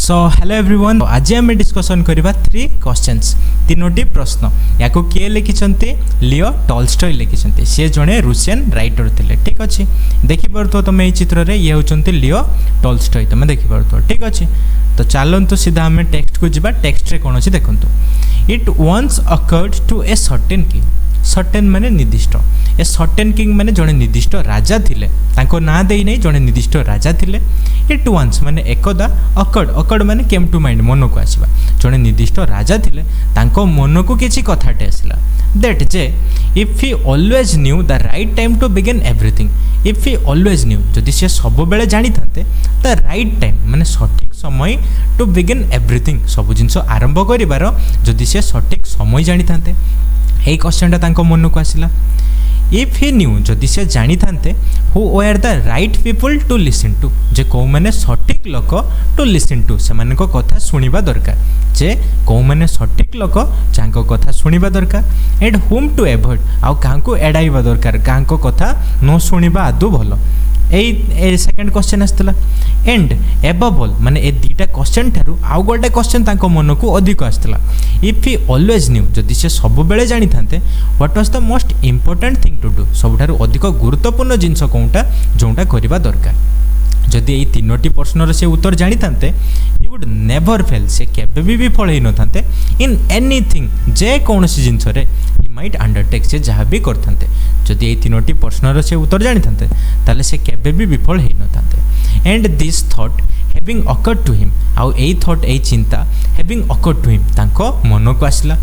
So hello everyone, आज आम discussion करवा 3 क्वेश्चंस, तीनोटी प्रश्न। या किए लिखिं लियो टॉल्स्टॉय लिखिं। सी जड़े रूसियन राइटर थे। ठीक अच्छे, देखिपे तुम ये चित्र में ये होती लियो टॉल्स्टॉय, तुम देखिपे। ठीक अच्छे, तो चलतु सीधा आम टेक्स्ट को जीवा। टेक्स्ट रे कौन अच्छे देखु। It once occurred to a certain king. Certain माने निर्दिष्ट। ए सर्टेन किंग माने जड़े निर्दिष्ट राजा थिले, तांको ना देई नहीं, जड़े निर्दिष्ट राजा थिले। इट वन्स माने एकदा, अकर्ड अकर्ड माने केम टू माइंड, मन को आसवा। जड़े निर्दिष्ट राजा थिले, तांको मन को किछि कथाटे आसला। दैट जे if he always knew the right time to begin everything. If he always knew, जदि से सब बेले जानी थांते द राइट टाइम माने सठिक समय टू बिगिन एवरीथिंग, सब जिनस आरंभ करिवार जदि से सठिक समय जानी थांते। यही क्वेश्चन मन को आसला। इफ ही न्यू, जदि से जानी थांते who were the right people to listen to, जे कौ माने सठिक लोक टू लिसन टू, से माने को कथा सुनिबा दरकार। जे कौ माने सठिक लोक जांको कथा सुनिबा दरकार। एंड हुम टू एवॉइड, आउ कांको एडाइबा दरकार, कांको कथा न सुनिबा आदु भलो। ए सेकंड क्वेश्चन आसला। एंड एबव ऑल, माने ए दीटा क्वेश्चन ठारू आउ गोटे क्वेश्चन तांको मन को अधिक आसला। इफ ही ऑलवेज न्यू, जदि से सब बेले जानी थांते what was the most important thing to do, सबठारु अधिक गुरुत्वपूर्ण जिनस कोउटा जोंटा करिबा दरकार। जदि ये तीनोटी प्रश्नर से उत्तर जानी थांते ही वुड नेवर फेल, से केबे भी विफल होई न थांते इन एनीथिंग, जे कोनोसी जिनस रे ही माइट अंडरटेक, से जहाँ भी करथांते। जदि ये तीनोटी प्रश्नर से उत्तर जानी थांते ताले से केबे भी विफल होई न थांते। And this thought having occurred to him, आउ ए थॉट ए चिंता हैविंग अकर्ड टू हिम, तांको मन को आसला।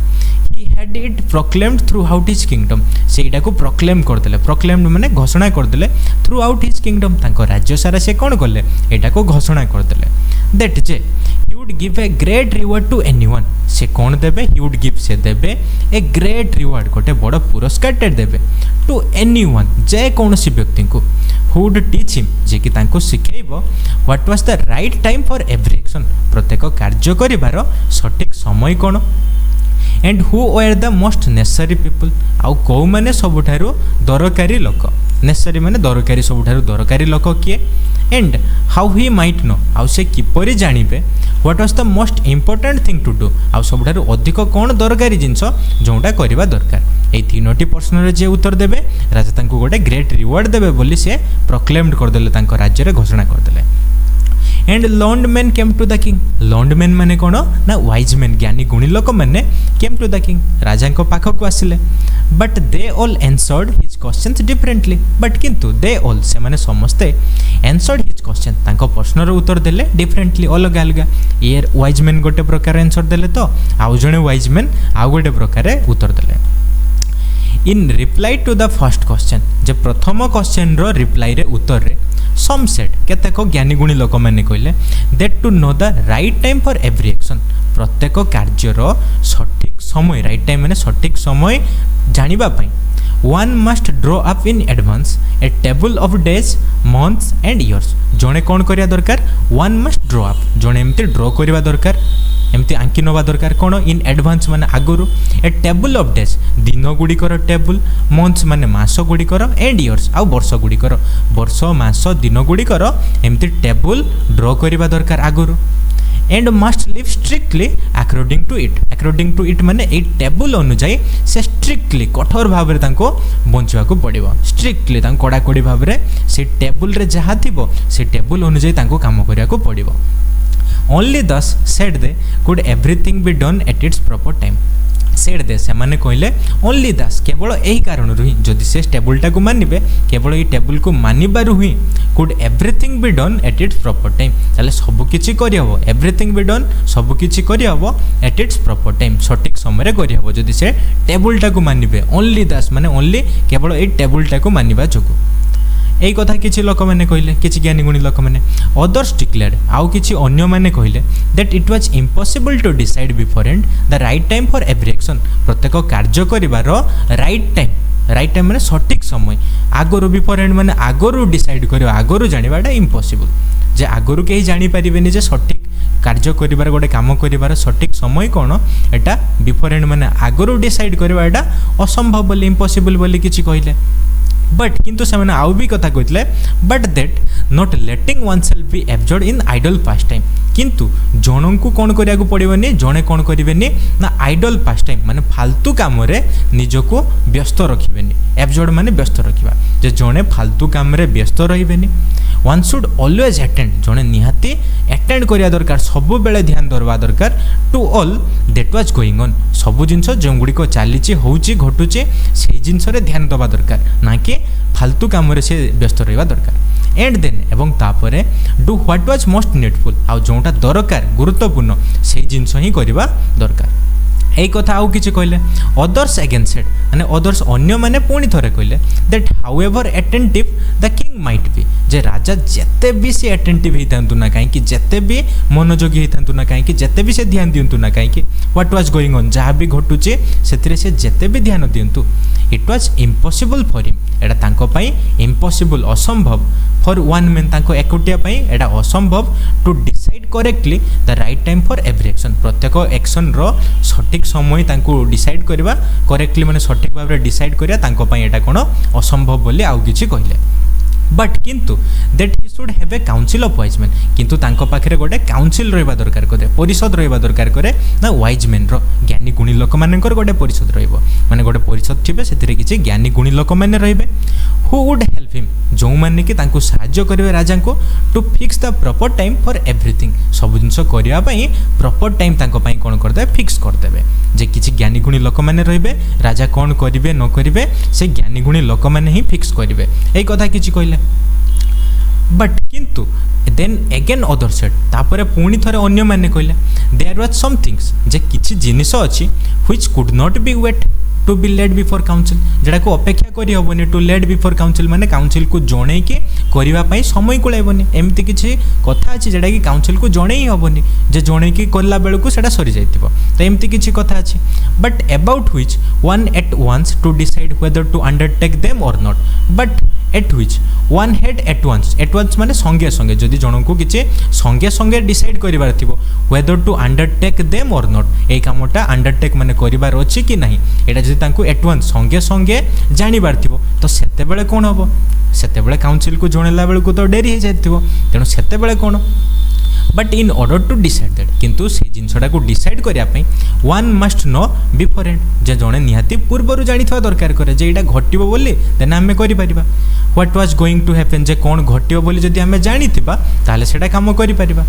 He had it proclaimed throughout his kingdom, से एटा को प्रोक्लेम करदेले। प्रोक्लेम्ड माने घोषणा करदेले थ्रू आउट हिज किंगडम, तांको राज्य सारा से कौन कले एटा को घोषणा करदेले। दैट जे he would give a great reward to anyone, से कौन देबे, ही वुड गिव, से देबे ए ग्रेट रिवार्ड, गोटे बड़ पुरस्कार टे देबे टू एनीवन, जे कौनसी व्यक्ति को। हु वुड टीच हिम, जे कि तांको सिखेइबो what was the right time for every action, प्रत्येक कार्य करिवार सठिक समय कौन। And who were the most necessary people, आउ कौ माने सबुठारु दरकारी लोक। नेसेसरी माने दरकारी, सबुठारु दरकारी लोक किए। And how he might know, आउ से किपरि जानिबे what was the most important thing to do, आउ सबुठारु अधिक कौन दरकारी जिनस जोंटा करिबा दरकार। ए तीनोटी प्रश्न रे जे उत्तर देबे राजा तांको गोटे ग्रेट रिवार्ड देबे बोली से प्रोक्लेम्ड करदेले, तांको राज्य रे घोषणा करदेले। And learned man came to the king. Learned man माने कौन ना वाइज मैन, ज्ञानी गुणी लोक मैंने केम टू द किंग, राजा को पाख को आसिले। But they all answered his questions differently, but किंतु दे ऑल, से माने समस्ते एंसर्ड हिज क्वेश्चन, तांको प्रश्नर उत्तर देले डिफरेंटली, अलग अलग। ये वाइज मैन गोटे प्रकार आंसर देले, तो आउ जणे वाइज मैन आउ गोटे प्रकार उत्तर देले। In reply to the first question, जे प्रथम क्वेश्चन रो रिप्लाई रे उत्तर रे सम सेड, केतेक ज्ञानी गुणी लोक मैंने कहले that to know the right time for every action, प्रत्येक कार्यर सठिक समय, राइट टाइम माने सठिक समय जानिबा पई one must draw up in advance a table of days, months and years. जणे कौन करिया दरकार, वन मस्ट ड्रॉ अप, जणे एमती ड्रॉ करिबा दरकार, एमती आंकी नवा दरकार। कौन इन एडवांस माने आगुरु, ए टेबल ऑफ डेज, दिन गुड़िकर टेबल, मंथ्स माने मास गुड़िकर, एंड इयर्स आउ वर्ष गुड़िकर, वर्ष मास दिन गुड़िकर एमती टेबल ड्रॉ करिबा दरकार आगुरु। And must live strictly according to it, according to it माने ए टेबल अनुसार से स्ट्रिक्टली कठोर भाव में तांको बंचवा को पड़िबो। स्ट्रिक्टली तांको कड़ाकड़ी भाव में से टेबल रे जहा थिबो से टेबल अनुसार तांको काम करिया को पड़िबो। ओनली दस said they could everything be done at its proper time. Said they, से माने कहले ओनली दस, केवल यही कारण ही जदि से टेबुलटा को मानिबे, केवल ये टेबुल को मानिबारु he could everything be done at its proper time, ताले सब किछि करि हबो। एवरीथिंग बी डन, सब किछि करि हबो एट इट्स प्रॉपर टाइम, सठिक समय रे करि हबो जदि से टेबुलटा को मानिबे। ओनली दस माने ओनली केवल ये टेबुलटा को मानिबा जोगु। यही कथा किसी लोक मैंने कहले, किसी ज्ञानी गुणी लोक मैंने। अदर्स डिक्लेयर्ड, आउ किसी अन्य मैंने कहले that it was impossible to decide beforehand the right time for every action, प्रत्येक कार्य करिवार राइट टाइम, राइट टाइम माने सठिक समय, आगरु बिफोरहैंड माने आगरु डिसाइड करियो, आगरु जानिबाटा इम्पॉसिबल, जे आगरु केही जानि परिबेनी जे सठिक कार्य करिवार गोटे काम करिवार सठिक समय कौन, एटा बिफोरहैंड माने आगरु डिसाइड करिवाटा असंभव बोली, इम्पॉसिबल बोली किछि कहले। बट किंतु से आउ भी कथा कहते but that not letting oneself be absorbed in idle pastime, किंतु जन को कौन करिया पड़ोनी जड़े कौन करेंगे ना आइडल पास टाइम माने फालतू काम निजक व्यस्त रखिए एब्जॉर्ड माने व्यस्त रखा जे जड़े फालतू काम व्यस्त रही वन शुड ऑलवेज अटेंड जड़े निहाती अटेंड करिया दरकार सब बेले ध्यान दरवा दरकार to all that was going on सब जिनस जो गुड़िक चली होची घटुचे से जिनस ध्यान दवा दरकार ना कि फालतू काम से व्यस्त रहा दरकार एंड देन एवं तापरे do what was most needful आ जोटा दरकार गुरुत्वपूर्ण से जिनस ही करवा दरकार यही कथा आउ किसी कहले अदर्स अगेन्स्ट माने अदर्स अन्य माने पुणी थरे कहले that however attentive the king might be जे राजा जेते भी से अटेंटिव होता ना कहीं जेते भी मनोयोगी होता ना कहीं जेते भी से ध्यान दिंतु ना कहीं व्हाट वाज गोइंग ऑन जहाँ भी घटुचे से जेते भी ध्यान दिंतु it was impossible for him एटा तांको पाई इम्पॉसिबल असंभव फॉर वन मैन तांको एकोटिया पाई एटा असंभव to decide correctly the right time for every action प्रत्येक एक्शन रो सठिक समय तांको डिसाइड करबा करेक्टली माने सठिक भाव रे डिसाइड करिया तांको पाई एटा कोन असंभव बोली आउ किछि कहले बट किंतु that he should have a council of wise man किंतु तांको पाखरे गोटे काउंसिल रहिबा दरकार करे परिषद रहिबा दरकार करे ना वाइज मैन रो ज्ञानी गुणी लोक मानकर गोटे परिषद रहिबो माने गोटे परिषद थिबे सेतिरे किछि ज्ञानी गुणी लोक माने रहिबे हु वुड हेल्प हिम जो माने कि तांको सहाय्य करिवे राजा को to fix the proper time for everything सब जिंस करिया पई प्रॉपर टाइम तांको पई कोन कर दे फिक्स कर देबे जे किछि ज्ञानी गुणी लोक माने रहिबे राजा कोन करिवे न करिवे से ज्ञानी गुणी लोक माने ही फिक्स करिवे एई कथा किछि कहले बट किंतु देन अगेन अदर सेट तापरे पुणी थरे अन्य माने कहले देयर वाज सम थिंग्स जे किछि जिनिस अछि which could not be wait to be laid before council जेड़ा को अपेक्षा करी हबनी टू लेड बिफोर काउंसिल माने काउंसिल को जणे के करबा पई समय कुलाइबनी एमती किछि कथा अछि जेड़ा कि काउंसिल को जणे ही हबनी जे जणे के करला बेल को सेटा सरी जाइतिबो तो एमती किछि कथा अछि but about which one at once to decide whether to undertake them or not but at which one had at once माने संगे संगे जदि जण को किछि संगे संगे डिसाइड करिबार थिबो whether to undertake them or not ए कामटा अंडरटेक माने करिबार अछि कि नाही एटा जदि तांको एट वंस संगे संगे जानिबार थिबो तो सेते बेले कोन हबो सेते बेले काउंसिल को जणेला बेल को तो डेरी हे जाइथिबो तेनो सेते बेले कोन but in order to decide that किंतु से जिनसटा को डिसाइड करिया पई वन मस्ट नो बिफोरहैंड जे जणे निहाती पूर्वरु जानिथवा दरकार करे जे एटा घटिबो बोली देन हमें करि परिबा what was going to happen जे कोन घटिबो बोली जदि हमें जानिथिबा ताले सेटा काम करि परिबा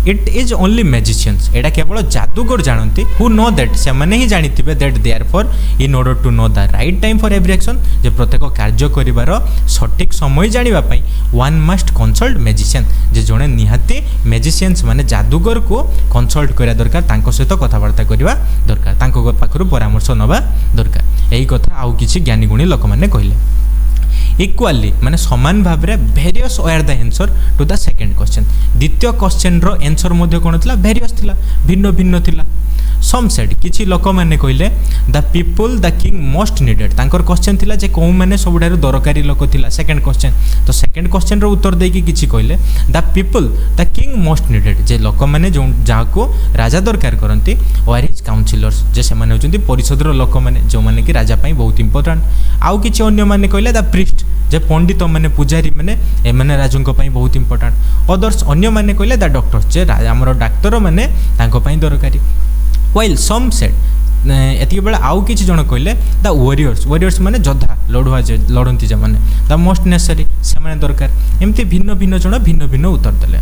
इट इज ओनली मैजिशियंस एटा केवल जादूगर जानती हु नो दैट से माने ही जानिथिबे that therefore in order to know the right time for every action जे प्रत्येक कार्य करिवार सठिक समय जानिबा पई वन मस्ट कंसल्ट मैजिशियन जे जणे निहाती मैजिशियंस माने जादूगर को कंसल्ट करिया दरकार तांको सहित कथावार्ता करिवा दरकार तांको पाखरु परामर्श नबा दरकार एही कथा आउ किछि ज्ञानी गुणी लोक माने कहिले इक्वाली माने समान भाव रे various were the answer to the second question द्वितीय क्वेश्चन रो आंसर मध्ये कोन थिला वेरियस थिला भिन्न भिन्न थिला सम सेड किछि लोक माने कहिले the people the king most needed तांकर क्वेश्चन थिला जे कोउ माने सबुडारु दरकारी लोक थिला सेकंड क्वेश्चन तो सेकंड क्वेश्चन रो उत्तर देकी किछि कहिले the people the king most needed जे लोक माने जो जाको राजा दरकार करंती वर हिज काउंसिलर्स जे से माने होचंती परिषद रो लोक माने जो माने कि राजा पई बहुत इंपोर्टेंट आउ किछि अन्य माने कहिले द प्रीस्ट जे पंडित माने पुजारी माने ए माने राजंको पई बहुत इंपोर्टेंट अदर्स अन्य माने कहिले द डॉक्टर्स जे हमरो डाक्टर माने तांको पई दरकारी व्हाइल सम सेड एति बेला आउ किछि जण कहिले द वॉरियर्स माने योद्धा लड़ुआ जे लड़ंती जे माने द मोस्ट नेसेसरी से माने दरकार एमती भिन्न भिन्न जण भिन्न भिन्न उत्तर देले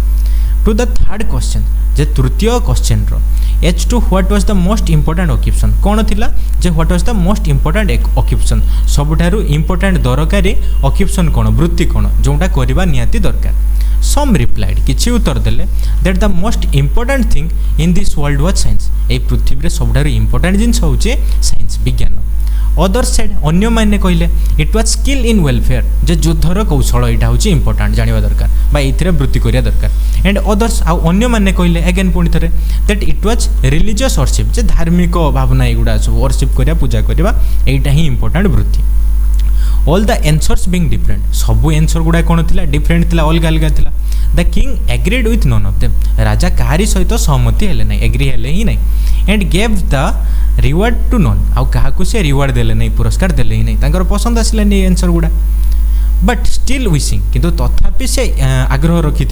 टू द थर्ड क्वेश्चन जे तृतीय क्वेश्चन रो as to what was the most important occupation कोन थिला जे what was the most important occupation सबुठारु इंपोर्टेंट दरकारी ऑक्युपेशन कोन वृत्ति कोन जोटा करबा नियाती दरकार सम रिप्लाइड किछि उत्तर देले that the most important thing in this world was science ए पृथ्वी रे सबुठारु इंपोर्टेंट जिंस होचे साइंस विज्ञान अदर साइड अन्य माने कहले it was skill in warfare जे युद्धर कौशल एटा होची इंपोर्टेंट जानिबा दरकार बा एथिरे वृत्ति करिया दरकार एंड अदर्स आ अन्य माने कहले अगेन पुणी थरे that it was religious worship जे धार्मिक भावना एगुडा सब वर्शिप करिया पूजा करिबा एटा ही इंपोर्टेंट वृत्ति all the answers being different सब आंसर गुडा कोन थिला डिफरेंट थिला अलग अलग थिला the king agreed with none of them राजा काहारी सहित सहमति हेले नै एग्री हेले ही नै and gave the reward to none आउ काहाकु से रिवार्ड देले नै पुरस्कार देले ही नै तांकर पसंद आसिला नै आंसर गुडा बट स्टिल विशिंग किंतु तथापि से आग्रह रखी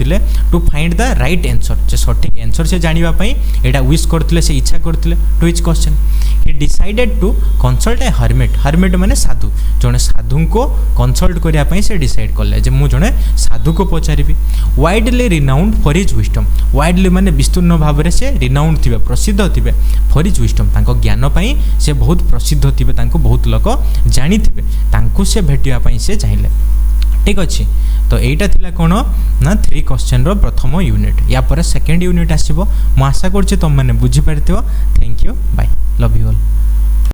to find the right answer जे सठिक आंसर से जानापी यहाँ विश करते से इच्छा करते to each question he decided to consult a hermit hermit माने साधु जड़े साधु को कंसल्ट करने से डिसाइड कले जे मु जड़े साधु को पचारि widely renowned for his wisdom widely माने विस्तृर्ण भाव से रिनाउंड थे प्रसिद्ध थे फॉर हिज विस्डम ज्ञान पाई से बहुत प्रसिद्ध थे बहुत लोक जानी थे से भेटापी से चाहिए ठीक अच्छे तो यहीटा थिला कौन ना 3 क्वेश्चन रो प्रथम यूनिट या पर सेकेंड यूनिट आसो मु आशा कर तुम मैंने बुझीपार thank you bye love you all.